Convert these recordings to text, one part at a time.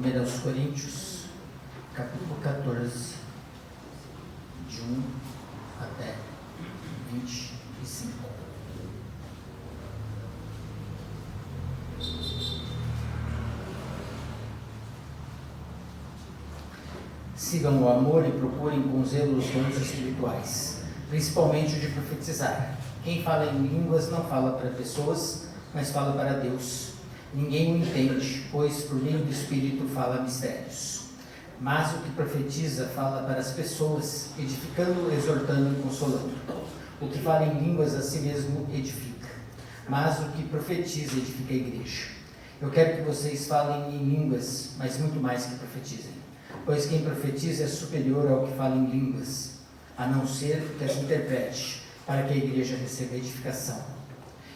1 aos Coríntios, capítulo 14, de 1 até 25. Sigam o amor e procurem com zelo os dons espirituais, principalmente o de profetizar. Quem fala em línguas não fala para pessoas, mas fala para Deus. Ninguém o entende, pois por meio do Espírito fala mistérios. Mas o que profetiza fala para as pessoas, edificando, exortando e consolando. O que fala em línguas a si mesmo edifica, mas o que profetiza edifica a igreja. Eu quero que vocês falem em línguas, mas muito mais que profetizem, pois quem profetiza é superior ao que fala em línguas, a não ser que as interprete, para que a igreja receba edificação.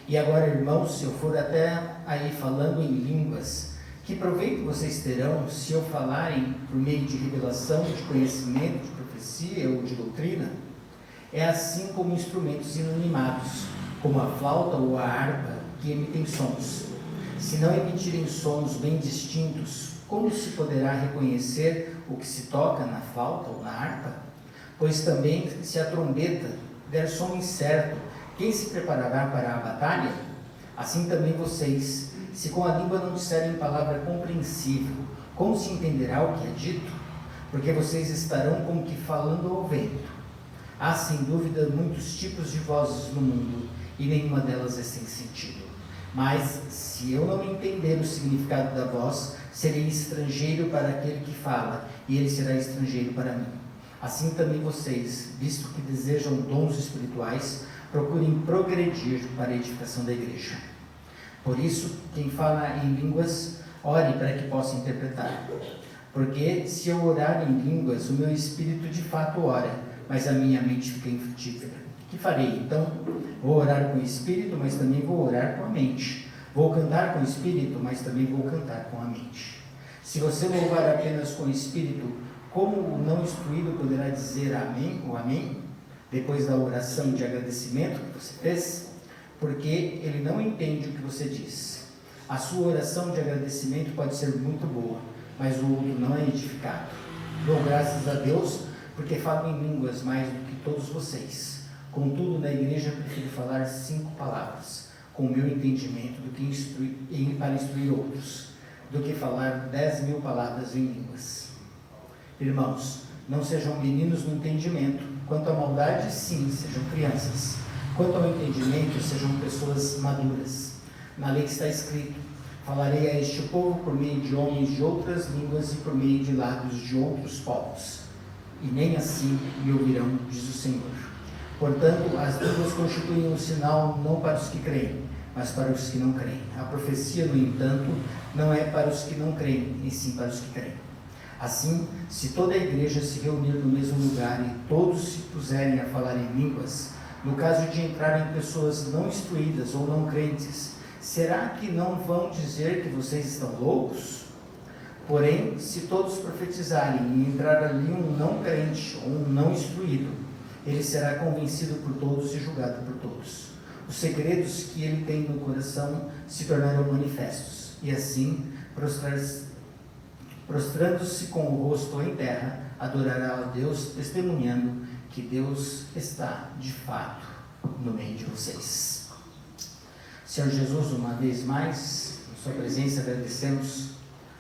E agora, irmãos, se eu for até aí falando em línguas, que proveito vocês terão se eu falarem por meio de revelação, de conhecimento, de profecia ou de doutrina? É assim como instrumentos inanimados, como a flauta ou a harpa, que emitem sons. Se não emitirem sons bem distintos, como se poderá reconhecer o que se toca na flauta ou na harpa? Pois também, se a trombeta der som incerto, quem se preparará para a batalha? Assim também vocês, se com a língua não disserem palavra compreensível, como se entenderá o que é dito? Porque vocês estarão como que falando ao vento. Há sem dúvida muitos tipos de vozes no mundo, e nenhuma delas é sem sentido. Mas, se eu não entender o significado da voz, serei estrangeiro para aquele que fala, e ele será estrangeiro para mim. Assim também vocês, visto que desejam dons espirituais, procurem progredir para a edificação da igreja. Por isso, quem fala em línguas, ore para que possa interpretar. Porque se eu orar em línguas, o meu espírito de fato ora, mas a minha mente fica infrutífera. Que farei então? Vou orar com o espírito, mas também vou orar com a mente. Vou cantar com o espírito, mas também vou cantar com a mente. Se você louvar apenas com o espírito, como o não instruído poderá dizer amém ou amém, depois da oração de agradecimento que você fez? Porque ele não entende o que você diz. A sua oração de agradecimento pode ser muito boa, mas o outro não é edificado. Dou graças a Deus, porque falo em línguas mais do que todos vocês. Contudo, na igreja prefiro falar 5 palavras, com o meu entendimento, para instruir outros, do que falar 10.000 palavras em línguas. Irmãos, não sejam meninos no entendimento. Quanto à maldade, sim, sejam crianças. Quanto ao entendimento, sejam pessoas maduras. Na lei que está escrito: falarei a este povo por meio de homens de outras línguas e por meio de lábios de outros povos. E nem assim me ouvirão, diz o Senhor. Portanto, as línguas constituem um sinal não para os que creem, mas para os que não creem. A profecia, no entanto, não é para os que não creem, e sim para os que creem. Assim, se toda a igreja se reunir no mesmo lugar e todos se puserem a falar em línguas, no caso de entrarem pessoas não instruídas ou não crentes, será que não vão dizer que vocês estão loucos? Porém, se todos profetizarem e entrar ali um não crente ou um não instruído, ele será convencido por todos e julgado por todos. Os segredos que ele tem no coração se tornarão manifestos, e assim, prostrando-se com o rosto em terra, adorará a Deus, testemunhando que Deus está, de fato, no meio de vocês. Senhor Jesus, uma vez mais, em sua presença agradecemos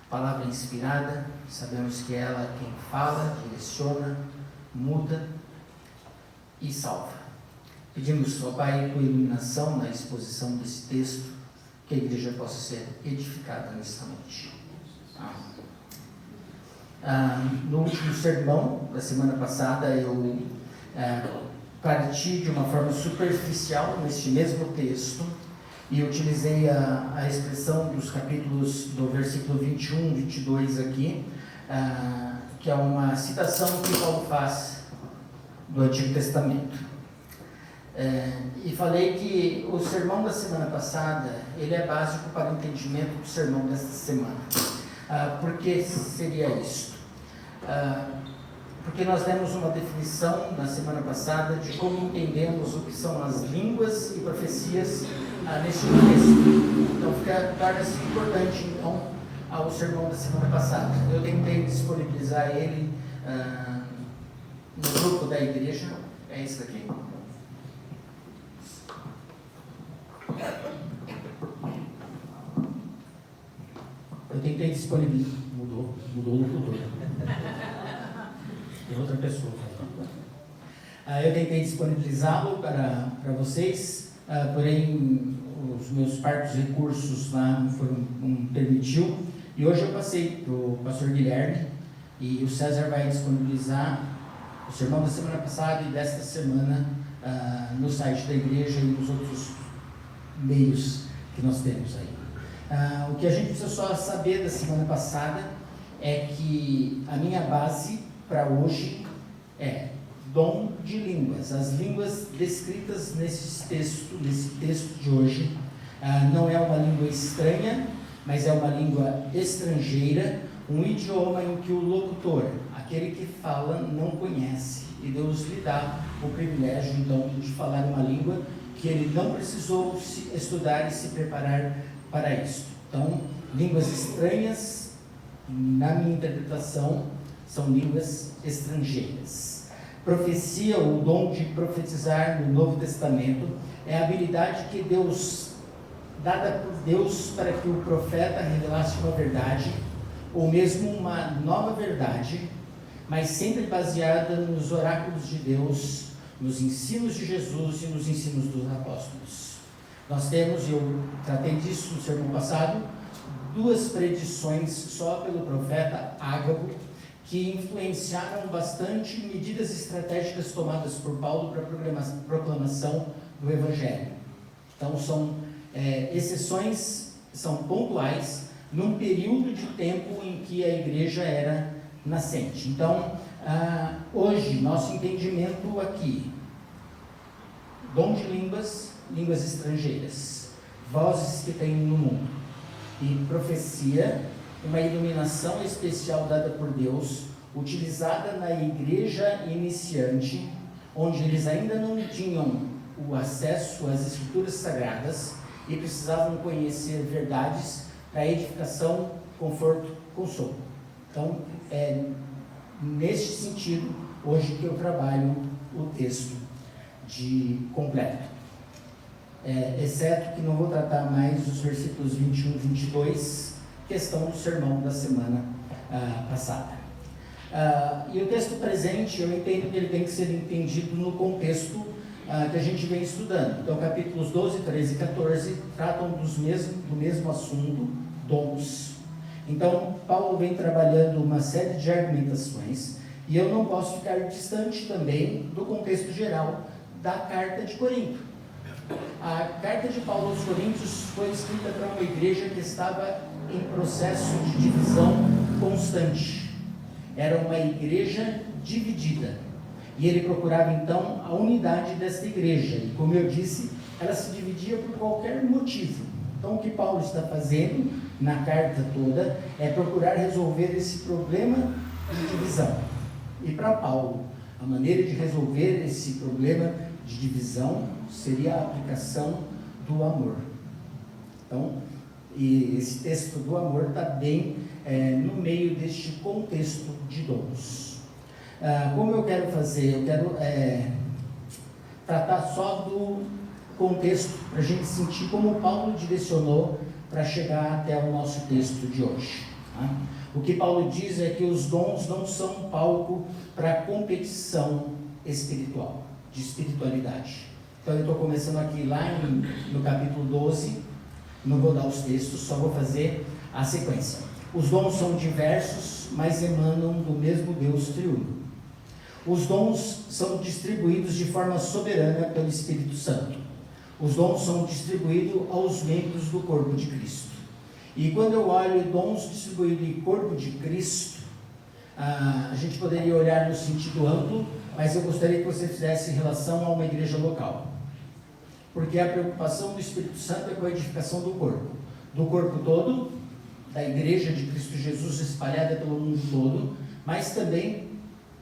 a palavra inspirada, sabemos que ela é quem fala, direciona, muda e salva. Pedimos, ó Pai, tua iluminação na exposição desse texto, que a igreja possa ser edificada nesta noite. Amém. No último sermão da semana passada, eu parti de uma forma superficial neste mesmo texto e utilizei a expressão dos capítulos do versículo 21, 22 aqui, que é uma citação que Paulo faz do Antigo Testamento. E falei que o sermão da semana passada, ele é básico para o entendimento do sermão desta semana. Por que seria isso? Porque nós demos uma definição na semana passada de como entendemos o que são as línguas e profecias neste texto. Então torna-se importante então ao sermão da semana passada. Eu tentei disponibilizar ele no grupo da igreja. É esse daqui. Eu tentei disponibilizar. Mudou o locutor. Tem outra pessoa. Eu tentei disponibilizá-lo para vocês, porém os meus parcos recursos lá não permitiu. E hoje eu passei para o pastor Guilherme, e o César vai disponibilizar o sermão da semana passada e desta semana no site da igreja e nos outros meios que nós temos aí. O que a gente precisa só saber da semana passada é que a minha base para hoje é dom de línguas. As línguas descritas nesse texto de hoje não é uma língua estranha, mas é uma língua estrangeira, um idioma em que o locutor, aquele que fala, não conhece, e Deus lhe dá o privilégio então de falar uma língua que ele não precisou estudar e se preparar para isso. Então, línguas estranhas, na minha interpretação, são línguas estrangeiras. Profecia, o dom de profetizar no Novo Testamento, é a habilidade que dada por Deus para que o profeta revelasse uma verdade, ou mesmo uma nova verdade, mas sempre baseada nos oráculos de Deus, nos ensinos de Jesus e nos ensinos dos apóstolos. Nós temos, eu tratei disso no sermão passado, 2 predições só pelo profeta Ágabo, que influenciaram bastante medidas estratégicas tomadas por Paulo para a proclamação do Evangelho. Então são exceções, são pontuais, num período de tempo em que a igreja era nascente. Então, hoje, nosso entendimento aqui, dom de línguas, línguas estrangeiras, vozes que tem no mundo, e profecia, uma iluminação especial dada por Deus, utilizada na igreja iniciante, onde eles ainda não tinham o acesso às escrituras sagradas e precisavam conhecer verdades para edificação, conforto, consolo. Então, é neste sentido, hoje que eu trabalho o texto completo. Exceto que não vou tratar mais os versículos 21 e 22, questão do sermão da semana passada. E o texto presente, eu entendo que ele tem que ser entendido no contexto que a gente vem estudando. Então, capítulos 12, 13 e 14 tratam do mesmo assunto, dons. Então, Paulo vem trabalhando uma série de argumentações, e eu não posso ficar distante também do contexto geral da carta de Corinto. A carta de Paulo aos Coríntios foi escrita para uma igreja que estava em processo de divisão constante. Era uma igreja dividida. E ele procurava então a unidade desta igreja. E como eu disse, ela se dividia por qualquer motivo. Então o que Paulo está fazendo na carta toda é procurar resolver esse problema de divisão. E para Paulo, a maneira de resolver esse problema de divisão seria a aplicação do amor. Então, e esse texto do amor está bem no meio deste contexto de dons. Como eu quero fazer? Eu quero tratar só do contexto, para a gente sentir como Paulo direcionou para chegar até o nosso texto de hoje. Tá? O que Paulo diz é que os dons não são palco para competição espiritual, de espiritualidade. Então eu estou começando aqui lá no capítulo 12, não vou dar os textos, só vou fazer a sequência. Os dons são diversos, mas emanam do mesmo Deus triuno. Os dons são distribuídos de forma soberana pelo Espírito Santo. Os dons são distribuídos aos membros do corpo de Cristo. E quando eu olho dons distribuídos em corpo de Cristo, a gente poderia olhar no sentido amplo, mas eu gostaria que você fizesse relação a uma igreja local. Porque a preocupação do Espírito Santo é com a edificação do corpo todo, da igreja de Cristo Jesus espalhada pelo mundo todo, mas também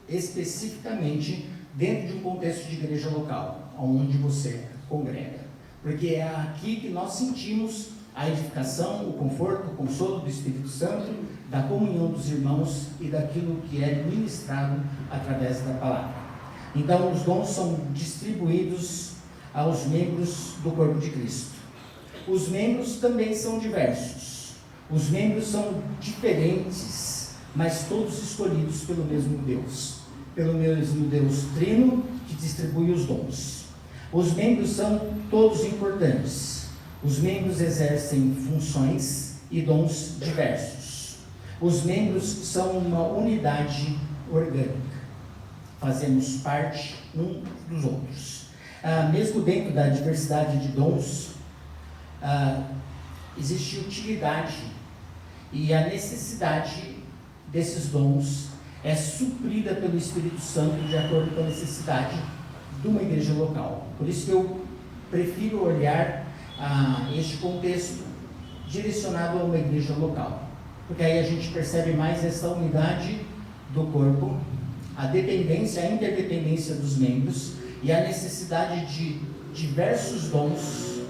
especificamente dentro de um contexto de igreja local, onde você congrega. Porque é aqui que nós sentimos a edificação, o conforto, o consolo do Espírito Santo, da comunhão dos irmãos e daquilo que é ministrado através da palavra. Então, os dons são distribuídos aos membros do corpo de Cristo. Os membros também são diversos. Os membros são diferentes, mas todos escolhidos pelo mesmo Deus. Pelo mesmo Deus Trino, que distribui os dons. Os membros são todos importantes. Os membros exercem funções e dons diversos. Os membros são uma unidade orgânica. Fazemos parte uns dos outros. Mesmo dentro da diversidade de dons, existe utilidade, e a necessidade desses dons é suprida pelo Espírito Santo de acordo com a necessidade de uma igreja local. Por isso que eu prefiro olhar este contexto direcionado a uma igreja local, porque aí a gente percebe mais essa unidade do corpo, a dependência, a interdependência dos membros e a necessidade de diversos dons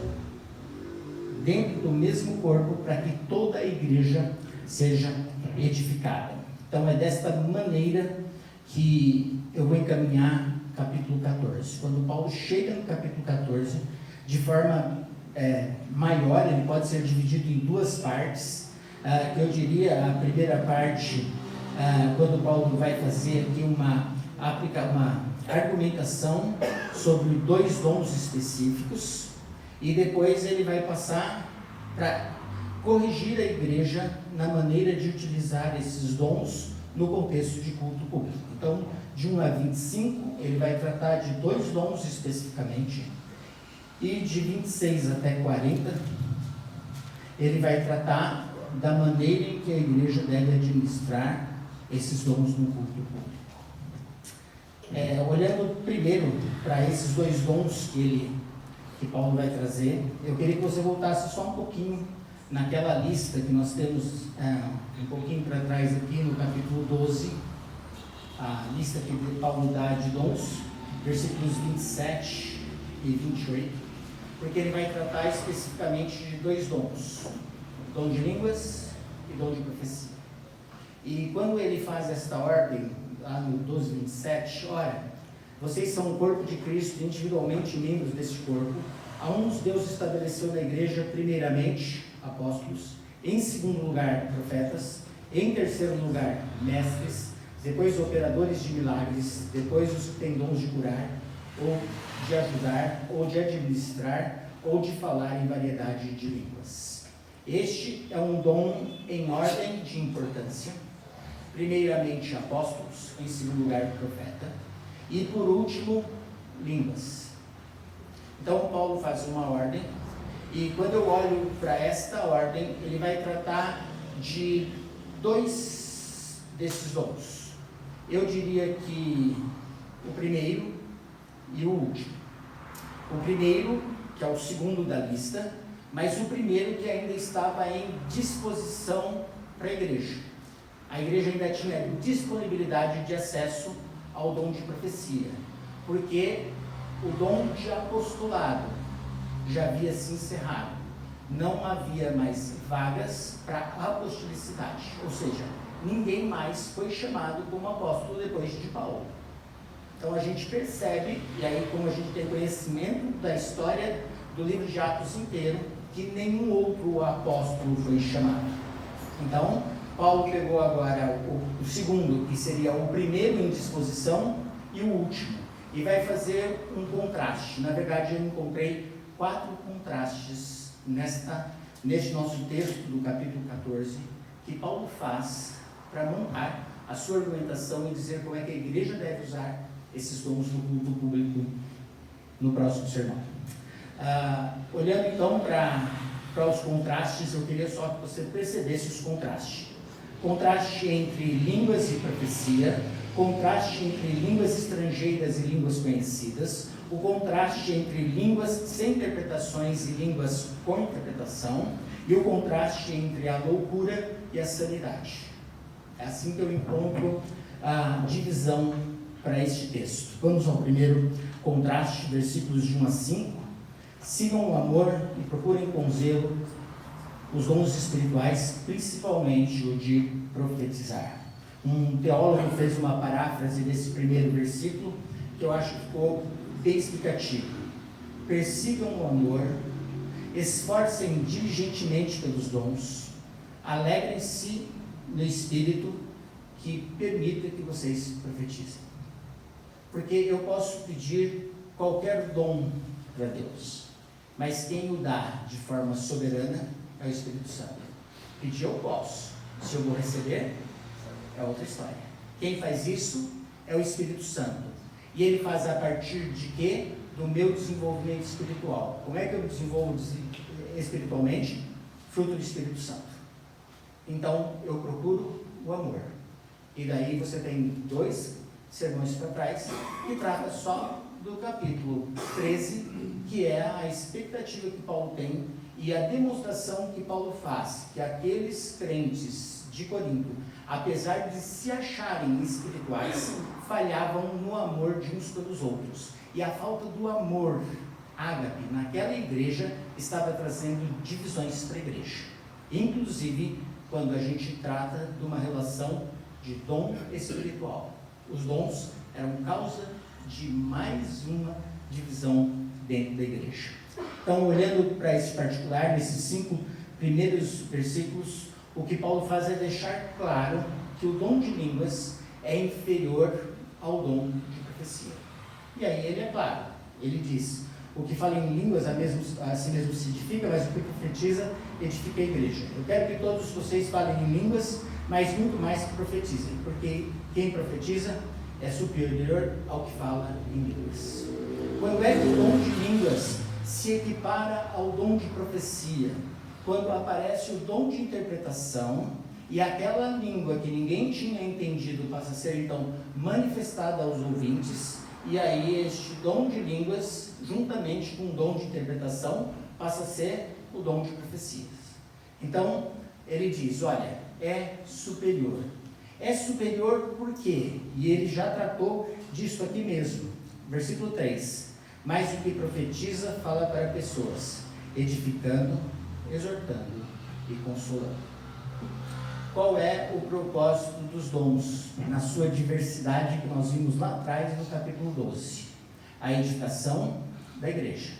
dentro do mesmo corpo para que toda a igreja seja edificada. Então é desta maneira que eu vou encaminhar capítulo 14. Quando Paulo chega no capítulo 14, de forma maior, ele pode ser dividido em duas partes. Eu diria, a primeira parte, quando Paulo vai fazer aqui uma argumentação sobre dois dons específicos, e depois ele vai passar para corrigir a igreja na maneira de utilizar esses dons no contexto de culto público. Então, de 1 a 25, ele vai tratar de dois dons especificamente, e de 26 até 40, ele vai tratar da maneira em que a igreja deve administrar esses dons no culto público. Olhando primeiro para esses dois dons que Paulo vai trazer, eu queria que você voltasse só um pouquinho naquela lista que nós temos um pouquinho para trás aqui no capítulo 12, a lista que Paulo dá de dons, versículos 27 e 28, porque ele vai tratar especificamente de dois dons, dom de línguas e dom de profecia. E quando ele faz esta ordem, lá no 12, 27, ora, vocês são o corpo de Cristo, individualmente membros deste corpo. A uns Deus estabeleceu na igreja, primeiramente, apóstolos, em segundo lugar, profetas, em terceiro lugar, mestres, depois operadores de milagres, depois os que têm dons de curar, ou de ajudar, ou de administrar, ou de falar em variedade de línguas. Este é um dom em ordem de importância. Primeiramente, apóstolos, em segundo lugar, profeta, e por último, línguas. Então, Paulo faz uma ordem, e quando eu olho para esta ordem, ele vai tratar de dois desses dons. Eu diria que o primeiro e o último. O primeiro, que é o segundo da lista, mas o primeiro que ainda estava em disposição para a igreja. A igreja ainda tinha disponibilidade de acesso ao dom de profecia, porque o dom de apostolado já havia se encerrado. Não havia mais vagas para apostolicidade, ou seja, ninguém mais foi chamado como apóstolo depois de Paulo. Então a gente percebe, e aí como a gente tem conhecimento da história do livro de Atos inteiro, que nenhum outro apóstolo foi chamado. Então, Paulo pegou agora o segundo, que seria o primeiro em disposição, e o último, e vai fazer um contraste. Na verdade, eu encontrei 4 contrastes neste nosso texto do capítulo 14, que Paulo faz para montar a sua argumentação e dizer como é que a igreja deve usar esses dons no culto público no próximo sermão. Olhando então para os contrastes, eu queria só que você percebesse os contrastes. Contraste entre línguas e profecia, contraste entre línguas estrangeiras e línguas conhecidas, o contraste entre línguas sem interpretações e línguas com interpretação, e o contraste entre a loucura e a sanidade. É assim que eu encontro a divisão para este texto. Vamos ao primeiro contraste, versículos de 1 a 5. Sigam o amor e procurem com zelo os dons espirituais, principalmente o de profetizar. Um teólogo fez uma paráfrase desse primeiro versículo que eu acho que ficou bem explicativo. Persigam o amor, esforcem diligentemente pelos dons, alegrem-se no Espírito que permita que vocês profetizem. Porque eu posso pedir qualquer dom para Deus, mas quem o dá de forma soberana é o Espírito Santo. Pedir eu posso, se eu vou receber, é outra história. Quem faz isso é o Espírito Santo. E ele faz a partir de quê? Do meu desenvolvimento espiritual. Como é que eu me desenvolvo espiritualmente? Fruto do Espírito Santo. Então, eu procuro o amor. E daí você tem 2 sermões para trás, que trata só do capítulo 13, que é a expectativa que Paulo tem e a demonstração que Paulo faz, que aqueles crentes de Corinto, apesar de se acharem espirituais, falhavam no amor de uns pelos outros. E a falta do amor ágape naquela igreja estava trazendo divisões para a igreja. Inclusive, quando a gente trata de uma relação de dom espiritual. Os dons eram causa de mais uma divisão dentro da igreja. Então, olhando para esse particular, nesses 5 primeiros versículos, o que Paulo faz é deixar claro que o dom de línguas é inferior ao dom de profecia. E aí ele é claro, ele diz: o que fala em línguas a si mesmo se edifica, mas o que profetiza edifica a igreja. Eu quero que todos vocês falem em línguas, mas muito mais que profetizem, porque quem profetiza é superior ao que fala em línguas. Quando é que o dom de línguas se equipara ao dom de profecia? Quando aparece o dom de interpretação e aquela língua que ninguém tinha entendido passa a ser então manifestada aos ouvintes, e aí este dom de línguas, juntamente com o dom de interpretação, passa a ser o dom de profecias. Então, ele diz, olha, é superior. É superior por quê? E ele já tratou disso aqui mesmo. Versículo 3. Mas o que profetiza fala para pessoas, edificando, exortando e consolando. Qual é o propósito dos dons na sua diversidade que nós vimos lá atrás no capítulo 12? A edificação da igreja.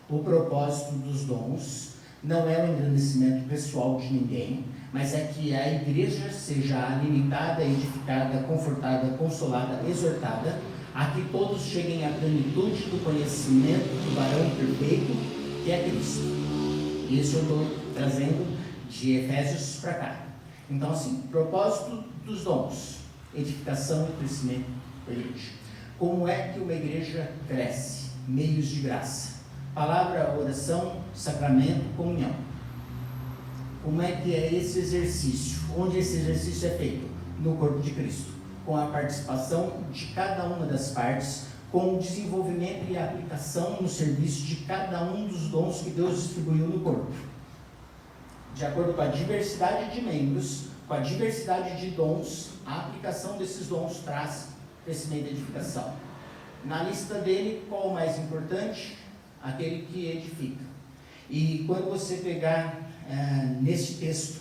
O propósito dos dons não é o engrandecimento pessoal de ninguém, mas é que a igreja seja alimentada, edificada, confortada, consolada, exortada, a que todos cheguem à plenitude do conhecimento do varão perfeito, que é Cristo. Isso eu estou trazendo de Efésios para cá. Então, assim, propósito dos dons, edificação e crescimento da igreja. Como é que uma igreja cresce? Meios de graça. Palavra, oração, sacramento, comunhão. Como é que é esse exercício? Onde esse exercício é feito? No corpo de Cristo, com a participação de cada uma das partes, com o desenvolvimento e a aplicação no serviço de cada um dos dons que Deus distribuiu no corpo. De acordo com a diversidade de membros, com a diversidade de dons, a aplicação desses dons traz crescimento e edificação. Na lista dele, qual o mais importante? Aquele que edifica. E quando você pegar nesse texto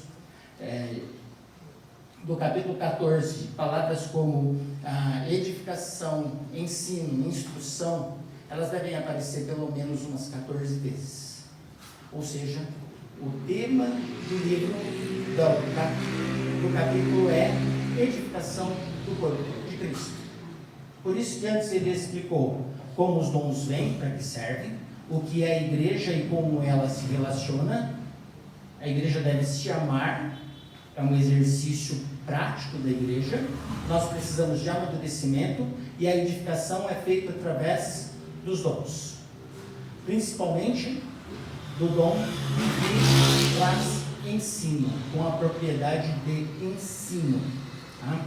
do capítulo 14, palavras como edificação, ensino, instrução, elas devem aparecer pelo menos umas 14 vezes. Ou seja, o tema do livro do capítulo é edificação do corpo de Cristo. Por isso que antes ele explicou como os dons vêm, para que servem, o que é a igreja e como ela se relaciona. A igreja deve se amar, é um exercício prático da igreja. Nós precisamos de amadurecimento e a edificação é feita através dos dons, principalmente do dom que traz ensino, com a propriedade de ensino. Tá?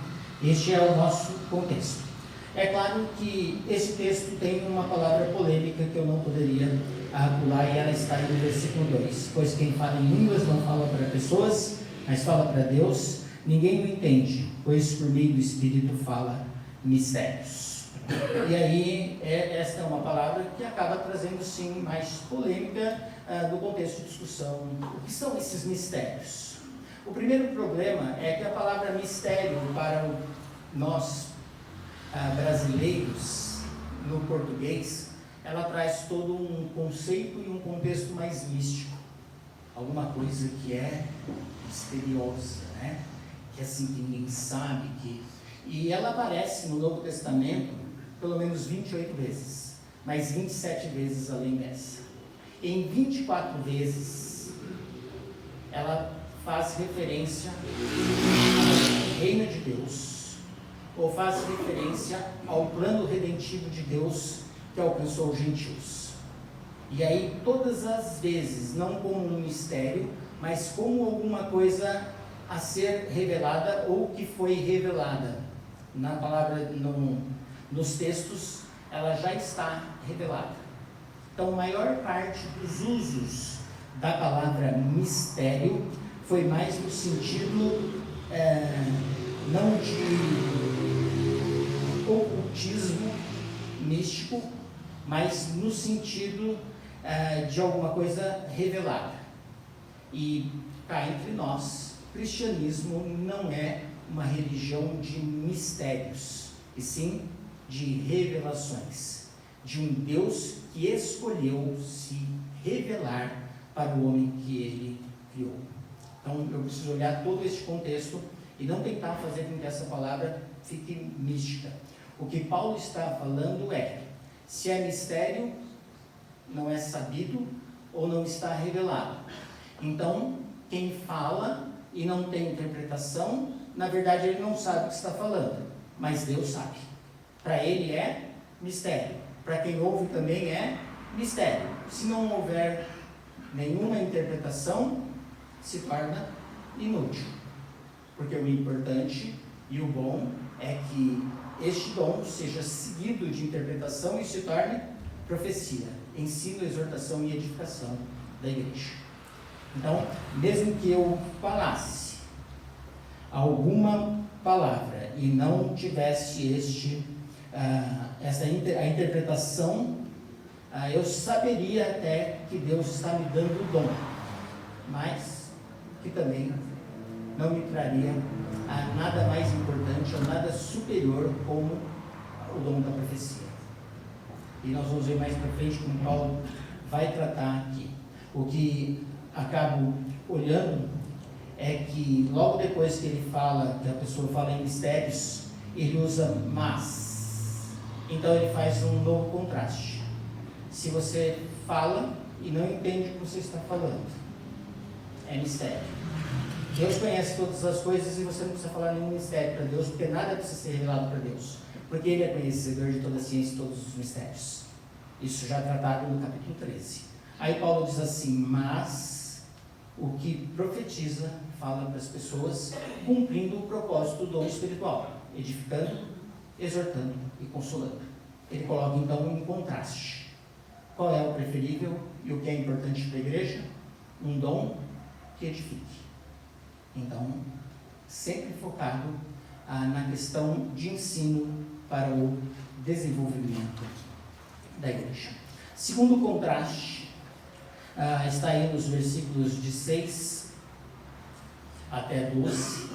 Este é o nosso contexto. É claro que esse texto tem uma palavra polêmica que eu não poderia pular, e ela está no versículo 2. Pois quem fala em línguas não fala para pessoas, mas fala para Deus. Ninguém o entende, pois por meio do Espírito fala mistérios. E aí, esta é uma palavra que acaba trazendo sim mais polêmica, no contexto de discussão, o que são esses mistérios? O primeiro problema é que a palavra mistério para nós brasileiros, no português, ela traz todo um conceito e um contexto mais místico. Alguma coisa que é misteriosa, né? Que assim, que ninguém sabe. E ela aparece no Novo Testamento pelo menos 28 vezes, mas 27 vezes além dessa. Em 24 vezes, ela faz referência ao reino de Deus, ou faz referência ao plano redentivo de Deus que alcançou os gentios. E aí, todas as vezes, não como um mistério, mas como alguma coisa a ser revelada ou que foi revelada. Na palavra, nos textos, ela já está revelada. Então, a maior parte dos usos da palavra mistério foi mais no sentido não de ocultismo místico, mas no sentido de alguma coisa revelada. E cá entre nós, cristianismo não é uma religião de mistérios, e sim de revelações, de um Deus que escolheu se revelar para o homem que ele criou. Então eu preciso olhar todo esse contexto e não tentar fazer com que essa palavra fique mística. O que Paulo está falando é, se é mistério, não é sabido ou não está revelado. Então, quem fala e não tem interpretação, na verdade ele não sabe o que está falando, mas Deus sabe. Para ele é mistério. Para quem ouve também é mistério. Se não houver nenhuma interpretação, se torna inútil. Porque o importante e o bom é que este dom seja seguido de interpretação e se torne profecia, ensino, exortação e edificação da igreja. Então, mesmo que eu falasse alguma palavra e não tivesse a interpretação, eu saberia até que Deus está me dando o dom, mas que também não me traria nada mais importante ou nada superior como o dom da profecia. E nós vamos ver mais para frente como Paulo vai tratar aqui. O que acabo olhando é que logo depois que ele fala, que a pessoa fala em mistérios, ele usa mas. Então ele faz um novo contraste. Se você fala e não entende o que você está falando, é mistério. Deus conhece todas as coisas e você não precisa falar nenhum mistério para Deus, porque nada precisa ser revelado para Deus, porque Ele é conhecedor de toda a ciência e todos os mistérios. Isso já é tratado no capítulo 13. Aí Paulo diz assim, mas o que profetiza fala para as pessoas, cumprindo o propósito do dom espiritual, edificando, exortando e consolando. Ele coloca então um contraste. Qual é o preferível e o que é importante para a igreja? Um dom que edifique. Então, sempre focado na questão de ensino para o desenvolvimento da igreja. Segundo contraste, está aí nos versículos de 6 até 12,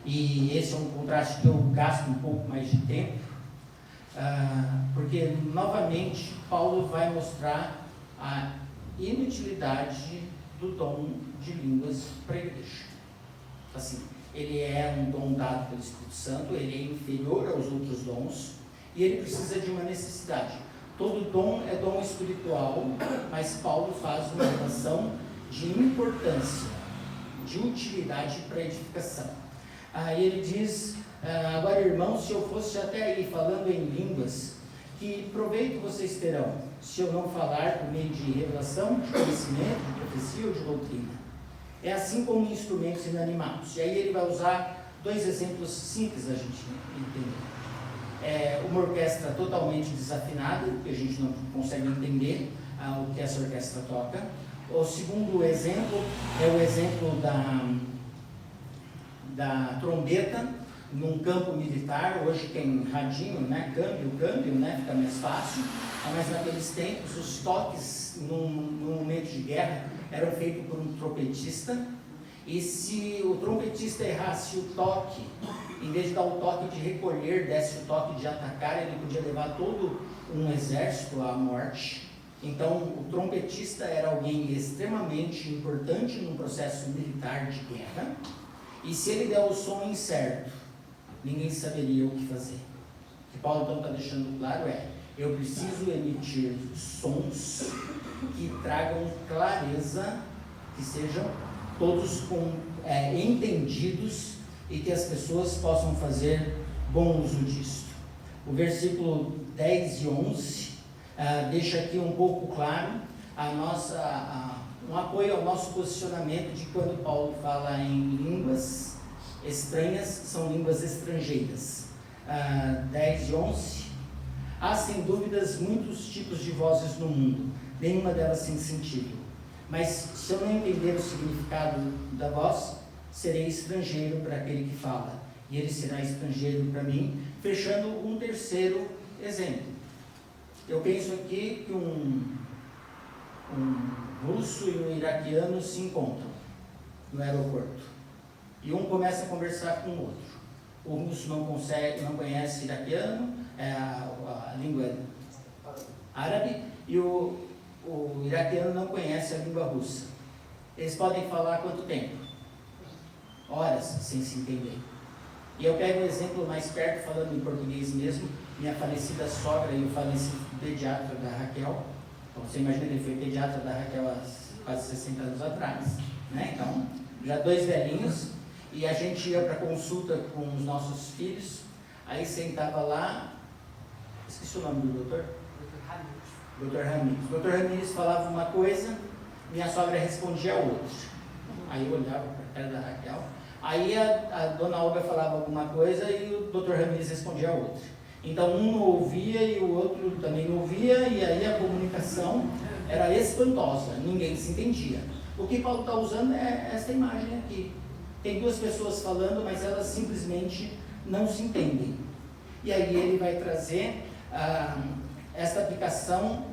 e esse é um contraste que eu gasto um pouco mais de tempo, porque novamente Paulo vai mostrar a inutilidade do dom de línguas para a igreja. Assim, ele é um dom dado pelo Espírito Santo, ele é inferior aos outros dons e ele precisa de uma necessidade. Todo dom é dom espiritual, mas Paulo faz uma relação de importância, de utilidade para a edificação. Aí ele diz, agora irmãos, se eu fosse até aí falando em línguas, que proveito vocês terão, se eu não falar por meio de revelação, de conhecimento, de profecia ou de doutrina? É assim como instrumentos inanimados. E aí ele vai usar dois exemplos simples a gente entender. Uma orquestra totalmente desafinada, que a gente não consegue entender o que essa orquestra toca. O segundo exemplo é o exemplo da trombeta, num campo militar. Hoje tem radinho, né? Câmbio, né? Fica mais fácil. Mas naqueles tempos, os toques, num momento de guerra, eram feitos por um trompetista. E se o trompetista errasse o toque, em vez de dar o toque de recolher, desse o toque de atacar, ele podia levar todo um exército à morte. Então, o trompetista era alguém extremamente importante num processo militar de guerra. E se ele der o som incerto, ninguém saberia o que fazer. O que Paulo então está deixando claro é: eu preciso emitir sons que tragam clareza, que sejam todos entendidos e que as pessoas possam fazer bom uso disso. O versículo 10 e 11 deixa aqui um pouco claro um apoio ao nosso posicionamento de quando Paulo fala em línguas estranhas, são línguas estrangeiras. 10 e 11: há sem dúvidas muitos tipos de vozes no mundo, nenhuma delas sem sentido. Mas se eu não entender o significado da voz, serei estrangeiro para aquele que fala, e ele será estrangeiro para mim. Fechando um terceiro exemplo. Eu penso aqui que um russo e um iraquiano se encontram no aeroporto. E um começa a conversar com o outro. O russo não conhece iraquiano, a língua árabe, e o iraquiano não conhece a língua russa. Eles podem falar quanto tempo? Horas, sem se entender. E eu pego um exemplo mais perto, falando em português mesmo, minha falecida sogra e o falecido pediatra da Raquel. Então, você imagina que ele foi pediatra da Raquel há quase 60 anos atrás, né? Então, já 2 velhinhos, e a gente ia para consulta com os nossos filhos, aí sentava lá, esqueci o nome do doutor? Dr. Ramírez. Dr. Ramírez falava uma coisa, minha sogra respondia a outra. Aí eu olhava para a cara da Raquel, aí a dona Olga falava alguma coisa e o Dr. Ramírez respondia a outra. Então um não ouvia e o outro também não ouvia, e aí a comunicação era espantosa, ninguém se entendia. O que Paulo está usando é essa imagem aqui. Tem 2 pessoas falando, mas elas simplesmente não se entendem. E aí ele vai trazer esta aplicação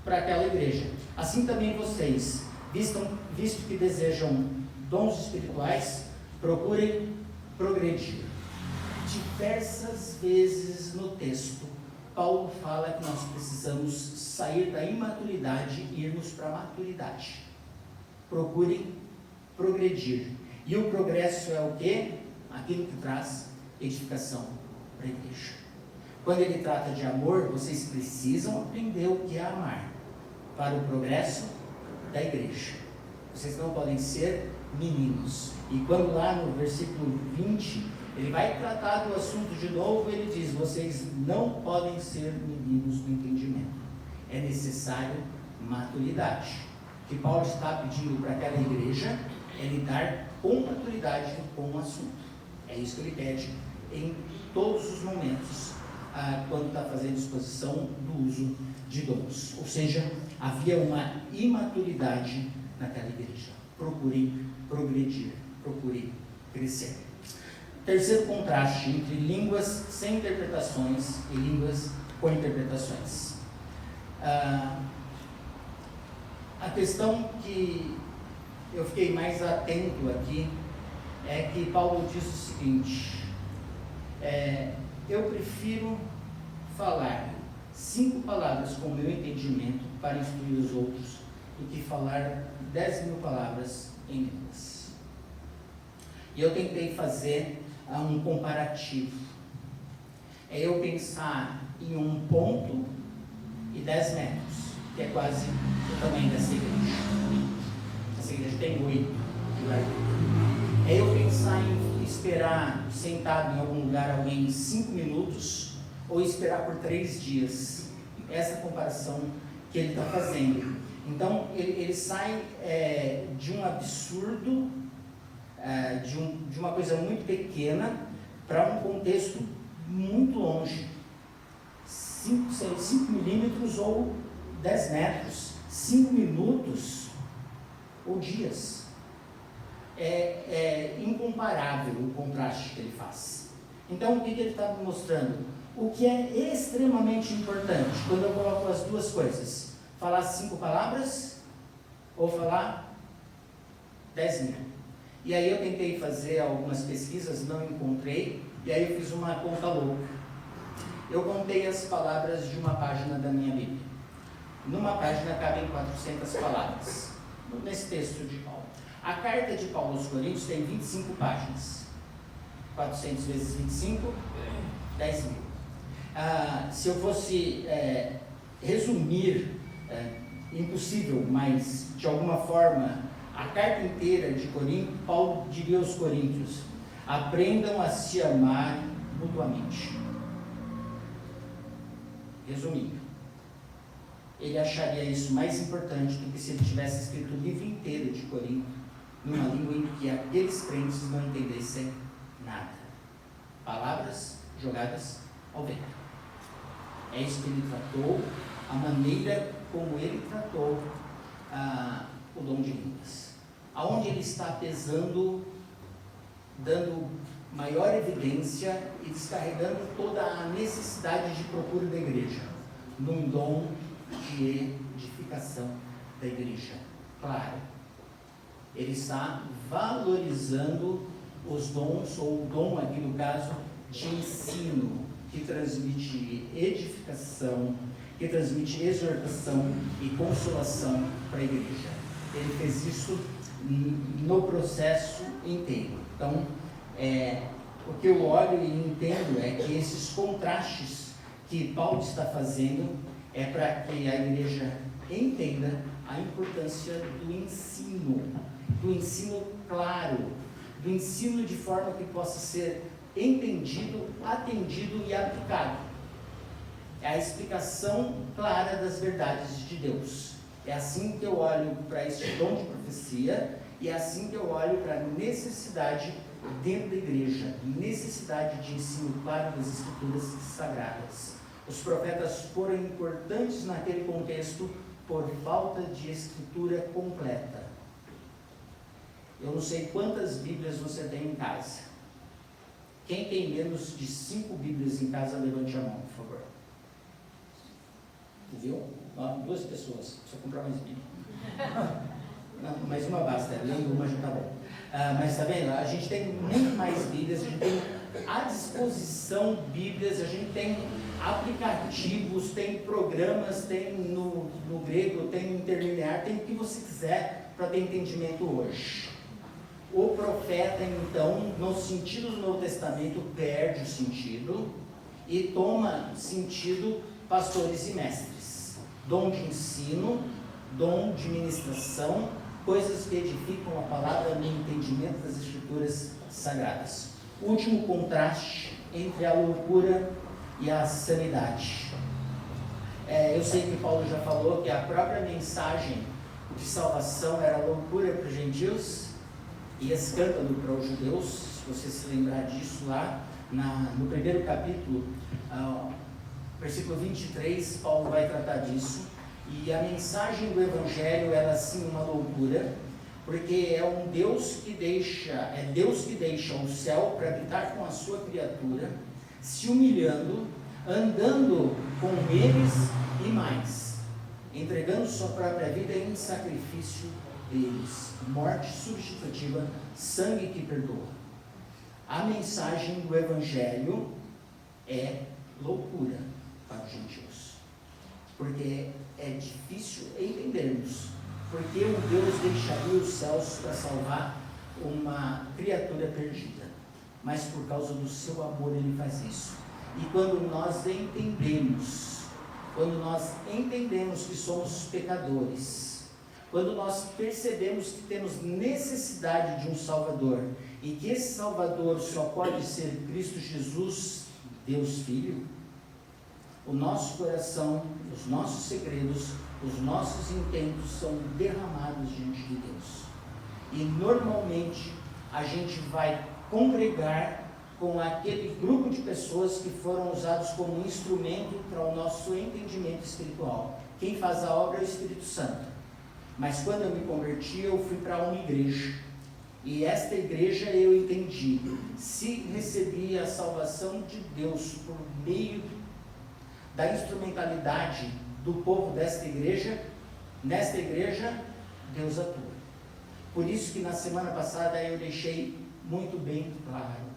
para aquela igreja. Assim também vocês, visto que desejam dons espirituais, procurem progredir. Diversas vezes no texto, Paulo fala que nós precisamos sair da imaturidade e irmos para a maturidade. Procurem progredir. E o progresso é o quê? Aquilo que traz edificação para a igreja. Quando ele trata de amor, vocês precisam aprender o que é amar para o progresso da igreja. Vocês não podem ser meninos. E quando lá no versículo 20, ele vai tratar do assunto de novo, ele diz: vocês não podem ser meninos no entendimento. É necessário maturidade. O que Paulo está pedindo para aquela igreja é lidar com maturidade com o assunto. É isso que ele pede em todos os momentos, quando está fazendo exposição do uso de dons. Ou seja, havia uma imaturidade naquela igreja. Procurem progredir, procurem crescer. Terceiro contraste entre línguas sem interpretações e línguas com interpretações. A questão que eu fiquei mais atento aqui é que Paulo diz o seguinte: eu prefiro falar 5 palavras com o meu entendimento para instruir os outros do que falar 10.000 palavras em línguas. E eu tentei fazer um comparativo. É eu pensar em 1 ponto e 10 metros, que é quase o tamanho dessa igreja. Essa igreja tem 8. É eu pensar em esperar sentado em algum lugar alguém 5 minutos ou esperar por 3 dias. Essa comparação que ele está fazendo. Então ele sai de um absurdo, de uma coisa muito pequena para um contexto muito longe. 5 milímetros ou 10 metros, 5 minutos ou dias. É incomparável o contraste que ele faz. Então, o que ele está me mostrando? O que é extremamente importante quando eu coloco as duas coisas: falar 5 palavras ou falar 10.000. E aí eu tentei fazer algumas pesquisas, não encontrei, e aí eu fiz uma conta louca. Eu contei as palavras de uma página da minha Bíblia. Numa página cabem 400 palavras, nesse texto de Paulo. A carta de Paulo aos Coríntios tem 25 páginas. 400 vezes 25, 10.000. Se eu fosse resumir, impossível, mas de alguma forma, a carta inteira de Corinto, Paulo diria aos coríntios: aprendam a se amar mutuamente. Resumindo, ele acharia isso mais importante do que se ele tivesse escrito o livro inteiro de Corinto, numa língua em que aqueles crentes não entendessem nada. Palavras jogadas ao vento. É isso que ele tratou, a maneira como ele tratou o dom de línguas. Aonde ele está pesando, dando maior evidência e descarregando toda a necessidade de procura da igreja, num dom de edificação da igreja. Claro, ele está valorizando os dons, ou o dom aqui no caso, de ensino, que transmite edificação, que transmite exortação e consolação para a igreja. Ele fez isso no processo inteiro. Então, o que eu olho e entendo é que esses contrastes que Paulo está fazendo é para que a igreja entenda a importância do ensino claro, do ensino de forma que possa ser entendido, atendido e aplicado. É a explicação clara das verdades de Deus. É assim que eu olho para este dom de profecia, e é assim que eu olho para a necessidade dentro da igreja, necessidade de ensino claro das escrituras sagradas. Os profetas foram importantes naquele contexto por falta de escritura completa. Eu não sei quantas Bíblias você tem em casa. Quem tem menos de 5 Bíblias em casa, levante a mão, por favor. Viu? 2 pessoas. Precisa comprar mais Bíblia. Não, mais uma basta. Lendo uma já está bom. Mas está vendo? A gente tem muito mais Bíblias, a gente tem à disposição Bíblias, a gente tem aplicativos, tem programas, tem no grego, tem no interlinear, tem o que você quiser para ter entendimento hoje. O profeta, então, no sentido do Novo Testamento, perde o sentido e toma sentido pastores e mestres. Dom de ensino, dom de ministração, coisas que edificam a palavra no entendimento das escrituras sagradas. Último contraste entre a loucura e a sanidade. Eu sei que Paulo já falou que a própria mensagem de salvação era loucura para os gentios e escândalo para os judeus. Se você se lembrar disso lá no primeiro capítulo, versículo 23, Paulo vai tratar disso. E a mensagem do Evangelho era sim uma loucura, porque é Deus que deixa o céu para habitar com a sua criatura, se humilhando, andando com eles e mais, entregando sua própria vida em sacrifício deles, morte substitutiva, sangue que perdoa. A mensagem do Evangelho é loucura para os gentios, porque é difícil entendermos porque o Deus deixaria os céus para salvar uma criatura perdida, mas por causa do seu amor ele faz isso. E quando nós entendemos que somos pecadores, quando nós percebemos que temos necessidade de um Salvador, e que esse Salvador só pode ser Cristo Jesus, Deus Filho, o nosso coração, os nossos segredos, os nossos intentos são derramados diante de Deus. E normalmente a gente vai congregar com aquele grupo de pessoas que foram usados como instrumento para o nosso entendimento espiritual. Quem faz a obra é o Espírito Santo. Mas quando eu me converti, eu fui para uma igreja. E esta igreja, eu entendi, se recebia a salvação de Deus por meio da instrumentalidade do povo desta igreja, nesta igreja, Deus atua. Por isso que na semana passada eu deixei muito bem claro,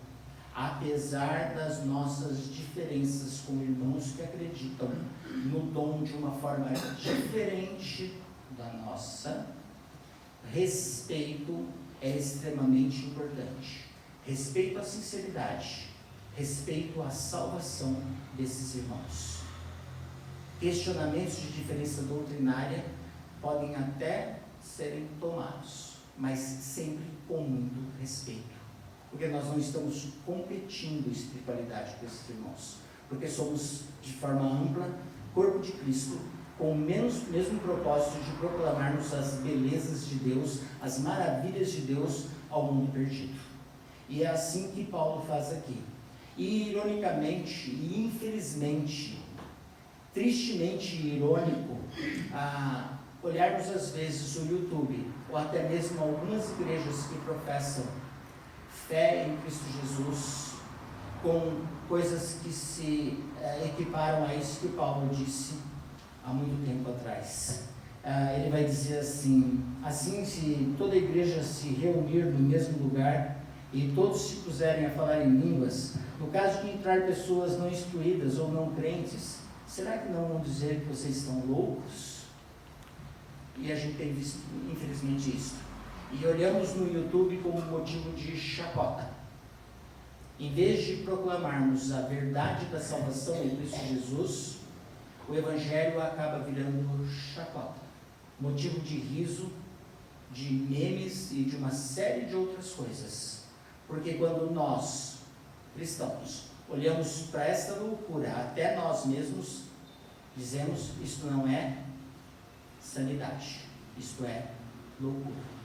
apesar das nossas diferenças com irmãos que acreditam no dom de uma forma diferente da nossa, respeito é extremamente importante. Respeito à sinceridade, respeito à salvação desses irmãos. Questionamentos de diferença doutrinária podem até serem tomados, mas sempre com muito respeito, porque nós não estamos competindo espiritualidade com esses irmãos, porque somos de forma ampla corpo de Cristo, com o mesmo propósito de proclamarmos as belezas de Deus, as maravilhas de Deus ao mundo perdido. E é assim que Paulo faz aqui. E ironicamente, e infelizmente, tristemente irônico, olharmos às vezes o YouTube, ou até mesmo algumas igrejas que professam fé em Cristo Jesus, com coisas que se equiparam a isso que Paulo disse há muito tempo atrás. Ele vai dizer assim: se toda a igreja se reunir no mesmo lugar e todos se puserem a falar em línguas, no caso de entrar pessoas não instruídas ou não crentes, será que não vão dizer que vocês estão loucos? E a gente tem visto, infelizmente, isso. E olhamos no YouTube como motivo de chacota. Em vez de proclamarmos a verdade da salvação em Cristo Jesus, o Evangelho acaba virando chacota, motivo de riso, de memes e de uma série de outras coisas. Porque quando nós, cristãos, olhamos para esta loucura, até nós mesmos, dizemos: isto não é sanidade, isto é loucura.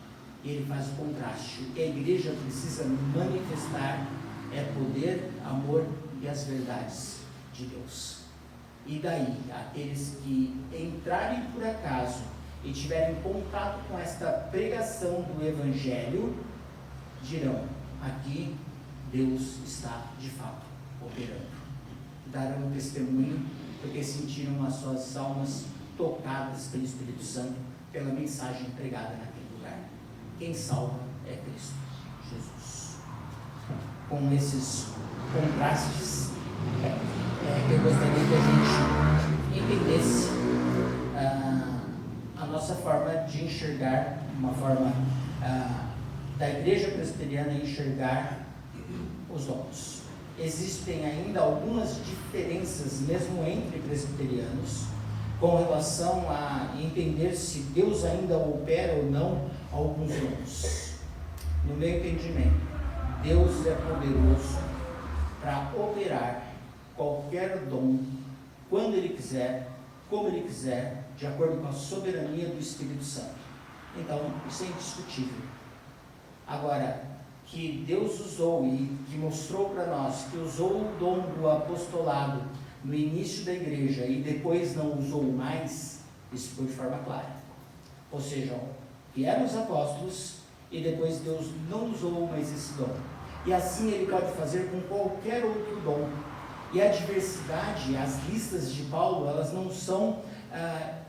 E ele faz o contraste. O que a igreja precisa manifestar é poder, amor e as verdades de Deus. E daí, aqueles que entrarem por acaso e tiverem contato com esta pregação do Evangelho, dirão: aqui Deus está de fato operando. Darão testemunho porque sentiram as suas almas tocadas pelo Espírito Santo, pela mensagem pregada naquele lugar. Quem salva é Cristo Jesus. Com esses contrastes, eu gostaria que a gente entendesse a nossa forma de enxergar, uma forma da igreja presbiteriana enxergar os dons. Existem ainda algumas diferenças, mesmo entre presbiterianos, com relação a entender se Deus ainda opera ou não alguns dons. No meu entendimento, Deus é poderoso para operar qualquer dom, quando Ele quiser, como Ele quiser, de acordo com a soberania do Espírito Santo. Então, isso é indiscutível. Agora, que Deus usou e que mostrou para nós que usou o dom do apostolado no início da igreja e depois não usou mais, isso foi de forma clara. Ou seja, vieram os apóstolos e depois Deus não usou mais esse dom. E assim Ele pode fazer com qualquer outro dom. E a diversidade, as listas de Paulo, elas não são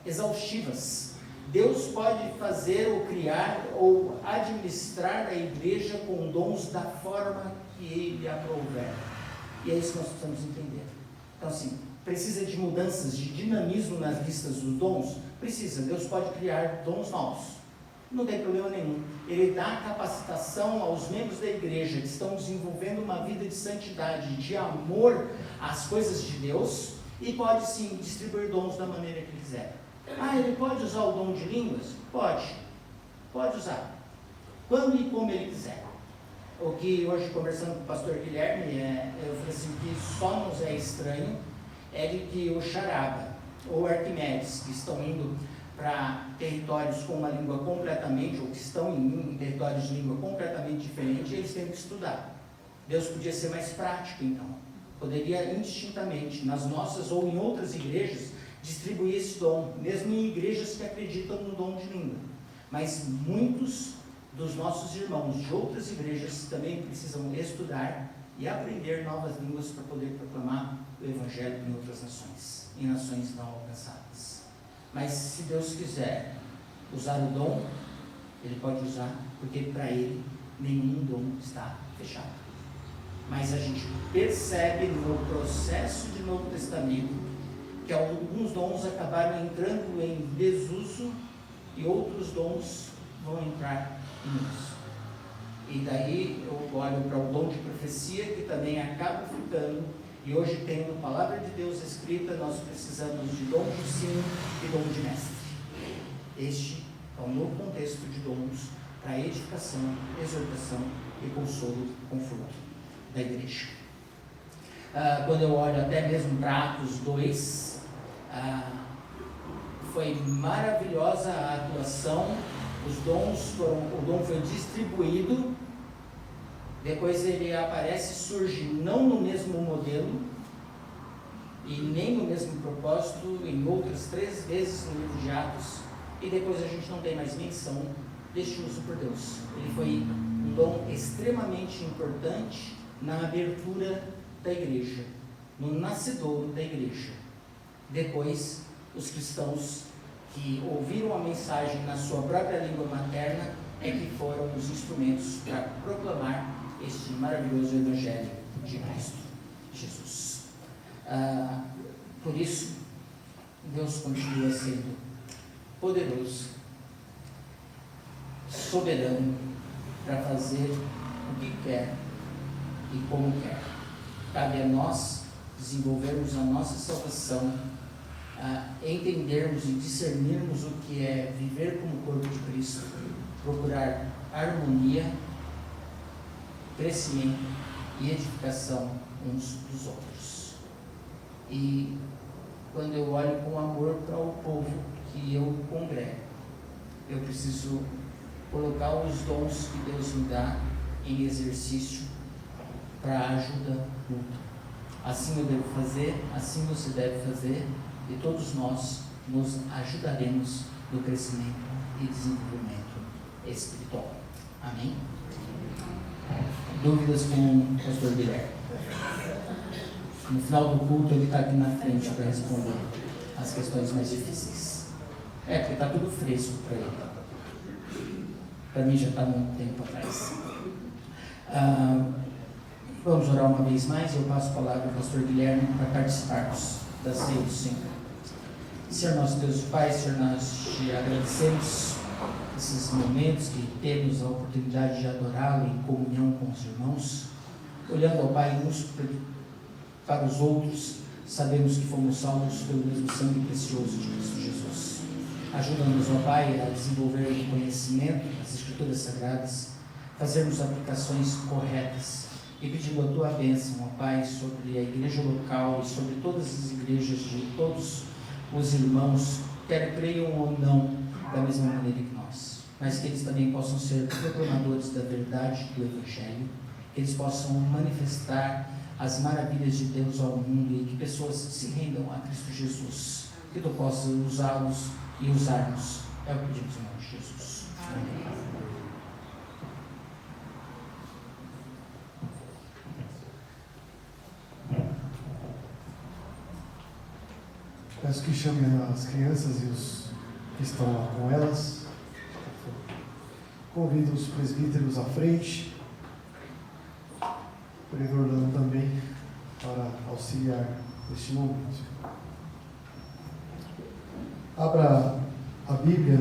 exaustivas. Deus pode fazer ou criar ou administrar a igreja com dons da forma que Ele aprouver. E é isso que nós precisamos entender. Então, assim, precisa de mudanças, de dinamismo nas listas dos dons? Precisa. Deus pode criar dons novos. Não tem problema nenhum. Ele dá capacitação aos membros da igreja que estão desenvolvendo uma vida de santidade, de amor às coisas de Deus, e pode sim distribuir dons da maneira que quiser. Ele pode usar o dom de línguas? Pode usar. Quando e como ele quiser. O que hoje, conversando com o pastor Guilherme, eu falei assim, que só nos é estranho é de que o Charaba ou Arquimedes, que estão indo para territórios com uma língua completamente, ou que estão em territórios de língua completamente diferente, eles têm que estudar. Deus podia ser mais prático, então. Poderia indistintamente, nas nossas ou em outras igrejas, distribuir esse dom, mesmo em igrejas que acreditam no dom de língua. Mas muitos dos nossos irmãos de outras igrejas também precisam estudar e aprender novas línguas para poder proclamar o Evangelho em outras nações, em nações não alcançadas. Mas se Deus quiser usar o dom, Ele pode usar, porque para Ele nenhum dom está fechado. Mas a gente percebe no processo de Novo Testamento que alguns dons acabaram entrando em desuso e outros dons vão entrar em uso. E daí eu olho para o dom de profecia, que também acaba ficando, e hoje tendo a palavra de Deus escrita, nós precisamos de dom de ensino e dom de mestre. Este é um novo contexto de dons para edificação, exortação e consolo, conforto da igreja. Quando eu olho até mesmo para Atos 2, foi maravilhosa a atuação, o dom foi distribuído, depois ele aparece, surge não no mesmo modelo e nem no mesmo propósito, em outras 3 vezes no livro de Atos, e depois a gente não tem mais menção deste uso por Deus. Ele foi um dom extremamente importante na abertura da igreja, no nascedouro da igreja. Depois, os cristãos que ouviram a mensagem na sua própria língua materna é que foram os instrumentos para proclamar este maravilhoso Evangelho de Cristo Jesus. Por isso, Deus continua sendo poderoso, soberano, para fazer o que quer e como quer. Cabe a nós desenvolvermos a nossa salvação, entendermos e discernirmos o que é viver como corpo de Cristo, procurar harmonia, crescimento e edificação uns dos outros. E quando eu olho com amor para o povo que eu congrego, eu preciso colocar os dons que Deus me dá em exercício para a ajuda mútua. Assim eu devo fazer, assim você deve fazer, e todos nós nos ajudaremos no crescimento e desenvolvimento espiritual. Amém? Dúvidas com o pastor Guilherme? No final do culto ele está aqui na frente para responder as questões mais difíceis. Porque está tudo fresco para ele. Para mim já está muito tempo atrás. Vamos orar uma vez mais e eu passo a palavra ao pastor Guilherme para participarmos da ceia do Senhor. Senhor nosso Deus e Pai, Senhor, nós te agradecemos esses momentos que temos a oportunidade de adorá-lo em comunhão com os irmãos, olhando ao Pai uns para os outros, sabemos que fomos salvos pelo mesmo sangue precioso de Cristo Jesus. Ajuda-nos, ó Pai, a desenvolver o conhecimento das Escrituras Sagradas, fazermos aplicações corretas e pedindo a Tua bênção, ó Pai, sobre a igreja local e sobre todas as igrejas de todos os irmãos, quer creiam ou não, da mesma maneira que nós, mas que eles também possam ser proclamadores da verdade do Evangelho, que eles possam manifestar as maravilhas de Deus ao mundo e que pessoas se rendam a Cristo Jesus, que Tu possas usá-los e usar-nos. É o que pedimos em nome de Jesus. Amém. Peço que chame as crianças e os que estão lá com elas. Convido os presbíteros à frente. O pregador Orlando também, para auxiliar neste momento. Abra a Bíblia